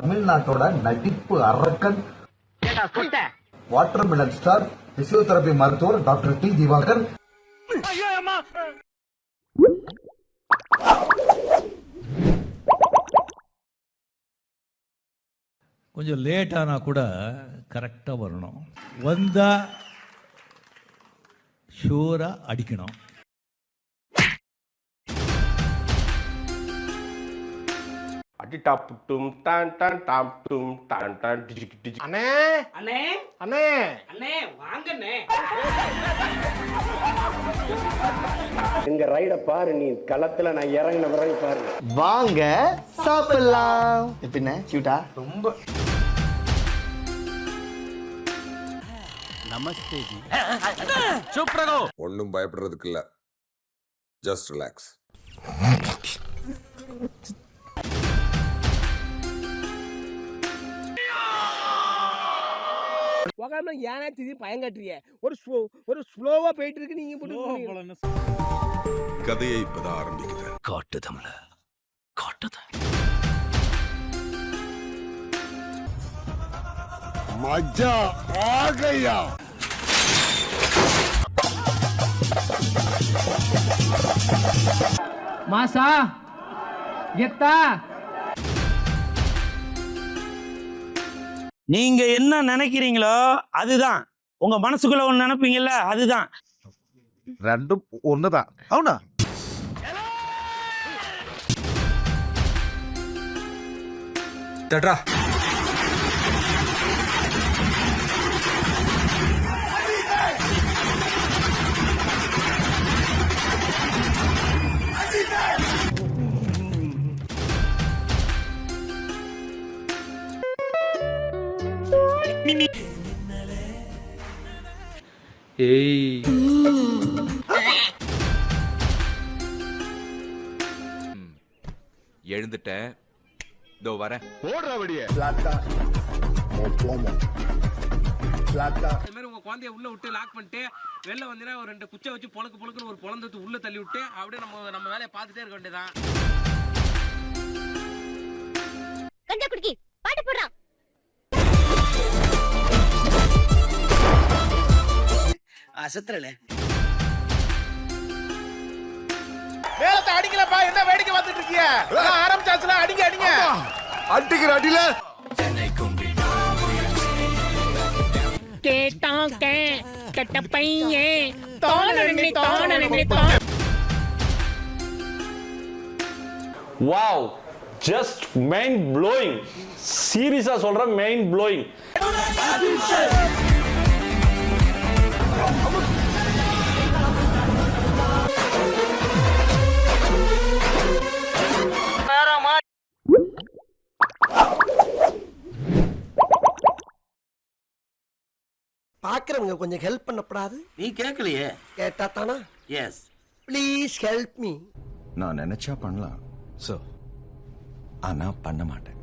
தமிழ்நாட்டோட நடிப்பு அரக்கன், வாட்டர்மெலன் ஸ்டார், பிசியோதெரபி மருத்துவர் டாக்டர் டி திவாகர். கொஞ்சம் லேட் ஆனா கூட கரெக்டாக வரணும். வந்தா ஷூரா அடிக்கணும். அடி டாப் டும் டான் டான் டாப் டும் டான் டான் டிஜிக் டிஜிக். அண்ணே அண்ணே அண்ணே அண்ணே வாங்கண்ணே. எங்க ரைட பாரு, நீ களத்துல நான் இறங்கின பிறகு பாரு. வாங்க சாப்பிடலாம். எப்படின்னா கியூட்டா? ரொம்ப நமஸ்தே ஜி. சூப்பரோ. ஒன்றும் பயப்படுறதுக்கு இல்ல, ஜஸ்ட் ரிலாக்ஸ். ஏன்னா திடீர் பயங்காட்டுறிய ஒரு ஸ்லோவா போயிட்டு இருக்கு. நீங்க போட்டு கதையை இப்பதான் ஆரம்பிக்குது. காட்டுதம்ல காட்டுதம். மஜா ஆ கயா. மாசா கெத்தா. நீங்க என்ன நினைக்கிறீங்களோ அதுதான். உங்க மனசுக்குள்ள ஒண்ணு நினைப்பீங்கல்ல அதுதான். ரெண்டும் ஒண்ணுதான். అవునా? தட்ரா. எழுந்துட்டேன், இதோ வரேன். ஓடுறா வடியே. உங்க குழந்தைய உள்ள விட்டு லாக் பண்ணிட்டு வெளில வந்தீங்கன்னா ஒரு 2 குச்சை வச்சு பொழுக்குன்னு ஒரு பொழந்து உள்ள தள்ளி விட்டு அப்படியே நம்ம வேலையை பார்த்துட்டே இருக்க வேண்டியதான். கஞ்சா குடிக்கி பாட்டு போடுறான். அசத்துறல மேலத்தை அடிக்கலப்பா, என்ன வேடிக்கை பார்த்துட்டு இருக்கீங்க? ஆரம்பிச்சாச்சுல, அடிங்க அடிங்க. அடிக்கிற அடியில கேட்டான் கெட்ட பையன் Dhoni. Wow, just mind blowing. சீரியஸா சொல்றேன், மைண்ட் ப்ளோயிங். பாக்குறவங்க கொஞ்சம் ஹெல்ப் பண்ணப்படாது? நீ கேட்கலையே. கேட்டா தானா? Yes please help me. நான் நினைச்சா பண்ணலாம், ஆனா பண்ண மாட்டேன்.